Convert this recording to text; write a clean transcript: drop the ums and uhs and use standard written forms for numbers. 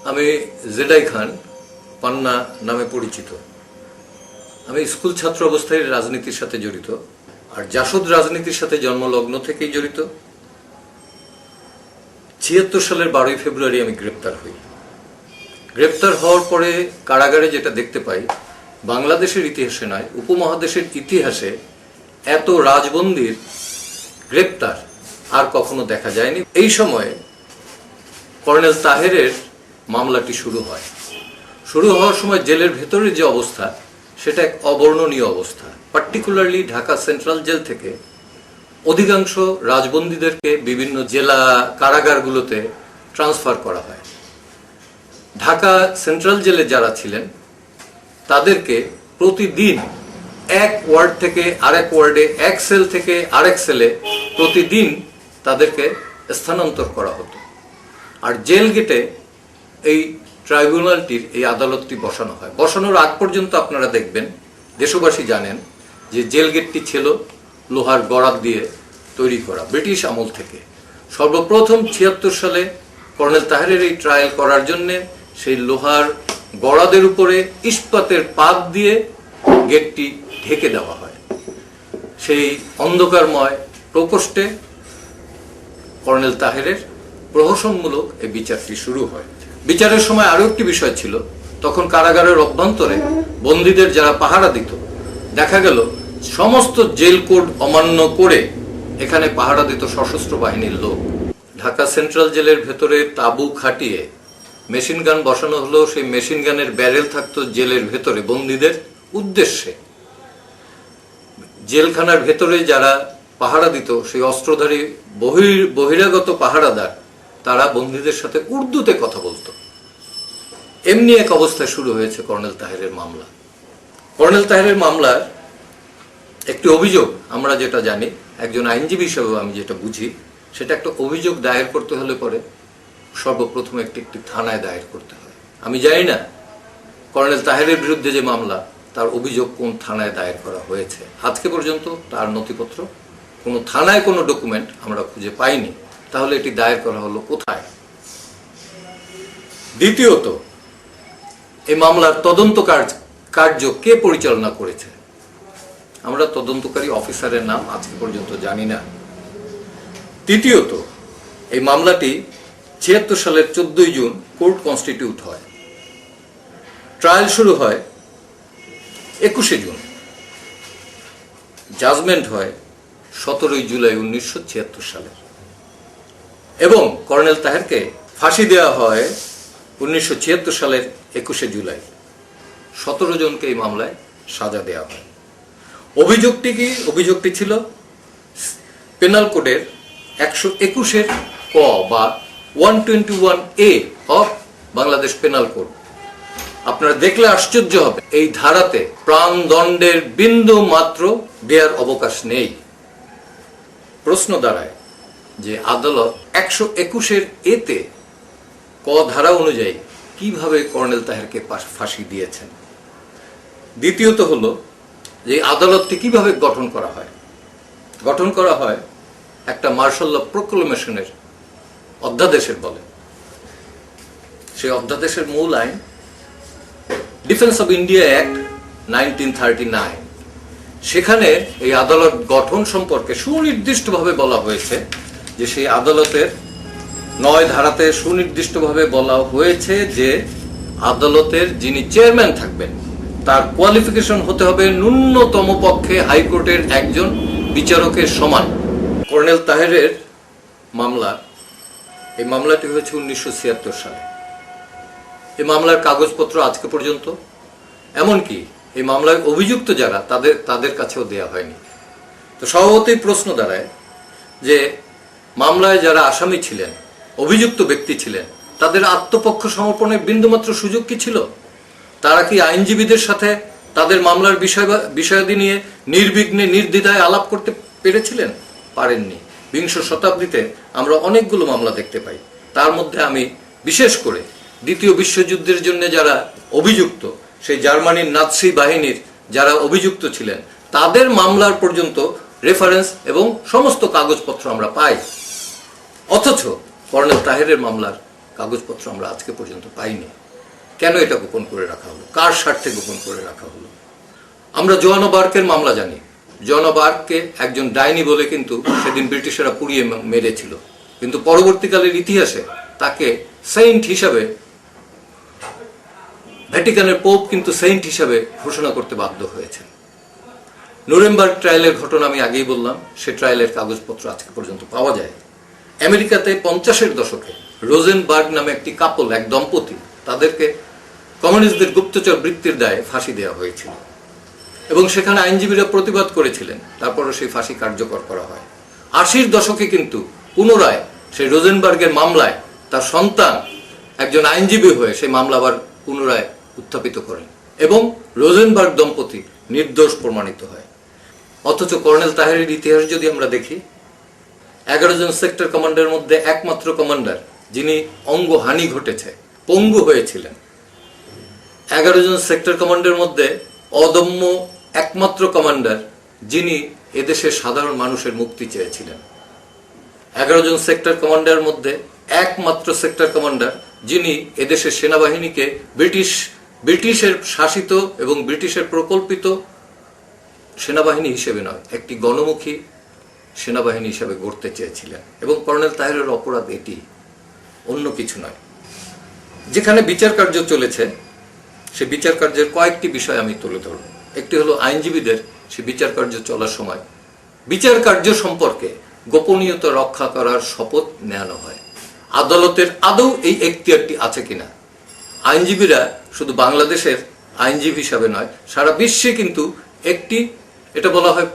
আমি জেডাই খান পান্না নামে পরিচিত। আমি স্কুল ছাত্র অবস্থায় রাজনীতির সাথে জড়িত, আর জাসদ রাজনীতির সাথে জন্মলগ্ন থেকেই জড়িত। ৭৬ সালের ১২ই ফেব্রুয়ারি আমি গ্রেপ্তার হই। গ্রেপ্তার হওয়ার পরে কারাগারে যেটা দেখতে পাই, বাংলাদেশের ইতিহাসে নয় উপমহাদেশের ইতিহাসে এত রাজবন্দির গ্রেপ্তার আর কখনো দেখা যায়নি। এই সময়ে কর্নেল তাহেরের মামলাটি শুরু হয়। শুরু হওয়ার সময় জেলের ভেতরের যে অবস্থা, সেটা এক অবর্ণনীয় অবস্থা। পার্টিকুলারলি ঢাকা সেন্ট্রাল জেল থেকে অধিকাংশ রাজবন্দীদেরকে বিভিন্ন জেলা কারাগারগুলোতে ট্রান্সফার করা হয়। ঢাকা সেন্ট্রাল জেলে যারা ছিলেন তাদেরকে প্রতিদিন এক ওয়ার্ড থেকে আরেক ওয়ার্ডে, এক সেল থেকে আরেক সেলে প্রতিদিন তাদেরকে স্থানান্তর করা হতো। আর জেল গেটে এই ট্রাইব্যুনালটির এই আদালতটি বসানো হয়। বসানোর আগ পর্যন্ত আপনারা দেখবেন, দেশবাসী জানেন যে জেল গেটটি ছিল লোহার গড়াত দিয়ে তৈরি করা। ব্রিটিশ আমল থেকে সর্বপ্রথম ৭৬ সালে কর্নেল তাহেরের এই ট্রায়াল করার জন্য সেই লোহার গড়াদের উপরে ইস্পাতের পাত দিয়ে গেটটি ঢেকে দেওয়া হয়। সেই অন্ধকারময় প্রকোষ্ঠে কর্নেল তাহেরের প্রহসনমূলক এই বিচারটি শুরু হয়। বিচারের সময় আরো একটি বিষয় ছিল, তখন কারাগারের অভ্যন্তরে বন্দীদের যারা পাহারা দিত, দেখা গেল সমস্ত জেল কোড অমান্য করে এখানে পাহারা দিত সশস্ত্র বাহিনীর লোক। ঢাকা সেন্ট্রাল জেলের ভেতরে তাঁবু খাটিয়ে মেশিন গান বসানো হলো। সেই মেশিন গানের ব্যারেল থাকতো জেলের ভেতরে বন্দীদের উদ্দেশ্যে। জেলখানার ভেতরে যারা পাহারা দিত, সেই অস্ত্রধারী বহিরাগত পাহারাদার, তারা বন্দীদের সাথে উর্দুতে কথা বলতো। এমনি এক অবস্থায় শুরু হয়েছে কর্নেল তাহেরের মামলা। কর্নেল তাহেরের মামলার একটি অভিযোগ, আমরা যেটা জানি, একজন আইনজীবী হিসেবে আমি যেটা বুঝি, সেটা একটা অভিযোগ দায়ের করতে হলে পরে সর্বপ্রথম একটি থানায় দায়ের করতে হয়। আমি জানি না কর্নেল তাহেরের বিরুদ্ধে যে মামলা, তার অভিযোগ কোন থানায় দায়ের করা হয়েছে। আজকে পর্যন্ত তার নথিপত্র, কোনো থানায় কোনো ডকুমেন্ট আমরা খুঁজে পাইনি। তাহলে এটি দায়ের করা হলো কোথায়? দ্বিতীয়ত, এই মামলার তদন্ত কার্য কে পরিচালনা করেছে? আমরা তদন্তকারী অফিসারের নাম আজকে পর্যন্ত জানি না। তৃতীয়ত, এই মামলাটি ৭৬ সালের ১৪ই জুন কোর্ট কনস্টিটিউট হয়। ট্রায়াল শুরু হয় ২১শে জুন, জাজমেন্ট হয় ১৭ই জুলাই ১৯৭৬ সালের, এবং কর্নেল তাহেরকে ফাঁসি দেওয়া হয় ১৯৭৬ সালের ২১শে জুলাই। ১৭ জনকে এই মামলায় সাজা দেওয়া হয়। অভিযোগটি কি? অভিযোগটি ছিল পেনাল কোডের ১২১-এর ক বা 121A of Bangladesh penal code. আপনারা দেখলে আশ্চর্য হবে, এই ধারাতে প্রাণদণ্ডের বিন্দু মাত্র দেওয়ার অবকাশ নেই। প্রশ্ন দাঁড়ায় যে আদালত ১২১-এর এতে ক ধারা অনুযায়ী কিভাবে কর্নেল তাহেরকে ফাঁসি দিয়েছেন। দ্বিতীয়ত হলো যে আদালতটি কিভাবে গঠন করা হয়। গঠন করা হয় একটা মার্শাল ল প্রোক্লেমেশনের অধ্যাদেশের বলে। সেই অধ্যাদেশের মূল আইন ডিফেন্স অব ইন্ডিয়া অ্যাক্ট 1939। সেখানে এই আদালত গঠন সম্পর্কে সুনির্দিষ্টভাবে বলা হয়েছে যে সেই আদালতের ৯ ধারাতে সুনির্দিষ্টভাবে বলা হয়েছে যে আদালতের যিনি চেয়ারম্যান থাকবেন, তার কোয়ালিফিকেশন হতে হবে ন্যূনতম পক্ষে হাইকোর্টের একজন বিচারকের সমান। কর্নেল তাহেরের মামলা, এই মামলাটি হয়েছে ১৯৭৬ সালে। এই মামলার কাগজপত্র আজকে পর্যন্ত, এমনকি এই মামলায় অভিযুক্ত যারা, তাদের কাছেও দেয়া হয়নি। তো স্বভাবতই প্রশ্ন দাঁড়ায় যে মামলায় যারা আসামি ছিলেন, অভিযুক্ত ব্যক্তি ছিলেন, তাদের আত্মপক্ষ সমর্পণের বিন্দুমাত্র সুযোগ কি ছিল? তারা কি আইনজীবীদের সাথে তাদের মামলার বিষয়াদি নিয়ে নির্বিঘ্নে নির্দ্বিধায় আলাপ করতে পেরেছিলেন? পারেননি। বিংশ শতাব্দীতে আমরা অনেকগুলো মামলা দেখতে পাই। তার মধ্যে আমি বিশেষ করে দ্বিতীয় বিশ্বযুদ্ধের জন্য যারা অভিযুক্ত, সেই জার্মানির নাৎসি বাহিনীর যারা অভিযুক্ত ছিলেন, তাদের মামলার পর্যন্ত রেফারেন্স এবং সমস্ত কাগজপত্র আমরা পাই। অথচ কর্নেল তাহেরের মামলার কাগজপত্র আমরা আজকে পর্যন্ত পাইনি। কেন এটা গোপন করে রাখা হলো? কার স্বার্থে গোপন করে রাখা হলো? আমরা জোয়ানা বার্কের মামলা জানি। জোয়ানা বার্ককে একজন ডাইনি বলে কিন্তু সেদিন ব্রিটিশরা পুড়িয়ে মেরেছিল, কিন্তু পরবর্তীকালের ইতিহাসে তাকে সেন্ট হিসাবে, ভ্যাটিকানের পোপ কিন্তু সেন্ট হিসাবে ঘোষণা করতে বাধ্য হয়েছে। নুরেমবার্গ ট্রায়ালের ঘটনা আমি আগেই বললাম, সে ট্রায়ালের কাগজপত্র আজকে পর্যন্ত পাওয়া যায়। আমেরিকাতে 50-এর দশকে রোজেনবার্গ নামে একটি কাপল, এক দম্পতি, তাদেরকে কমিউনিস্টদের গুপ্তচর বৃত্তির দায়ে ফাঁসি দেওয়া হয়েছিল এবং সেখানে আইনজীবীরা প্রতিবাদ করেছিলেন, তারপরও সেই ফাঁসি কার্যকর করা হয়। 80-র দশকে কিন্তু পুনরায় সেই রোজেনবার্গের মামলায় তার সন্তান একজন আইনজীবী হয়ে সেই মামলা আবার পুনরায় উত্থাপিত করেন এবং রোজেনবার্গ দম্পতি নির্দোষ প্রমাণিত হয়। অথচ কর্নেল তাহেরের ইতিহাস যদি আমরা দেখি, 11 জন সেক্টর কমান্ডারের মধ্যে একমাত্র কমান্ডার যিনি অঙ্গহানি ঘটেছে, পঙ্গু হয়েছিলেন। 11 জন সেক্টর কমান্ডারের মধ্যে অদম্য একমাত্র কমান্ডার যিনি এদেশের সাধারণ মানুষের মুক্তি চেয়েছিলেন। 11 জন সেক্টর কমান্ডারের মধ্যে একমাত্র সেক্টর কমান্ডার যিনি এদেশের সেনাবাহিনীকে ব্রিটিশের শাসিত এবং ব্রিটিশের প্রকল্পিত সেনাবাহিনী হিসেবে নয়, একটি গণমুখী সেনাবাহিনী হিসেবে গড়তে চেয়েছিলেন। এবং কর্নেল তাহেরের অপরাধ এটি, অন্য কিছু নয়। যেখানে বিচার কার্য চলেছে, সে বিচার কার্যের কয়েকটি বিষয় আমি তুলে ধরব। একটি হলো আইনজীবীদের সে বিচার কার্য চলার সময় বিচার কার্য সম্পর্কে গোপনীয়তা রক্ষা করার শপথ নেওয়ানো হয়। আদালতের আদৌ এই এখতিয়ারটি আছে কিনা? আইনজীবীরা শুধু বাংলাদেশের আইনজীবী হিসাবে নয়, সারা বিশ্বে কিন্তু এটা বলা হয়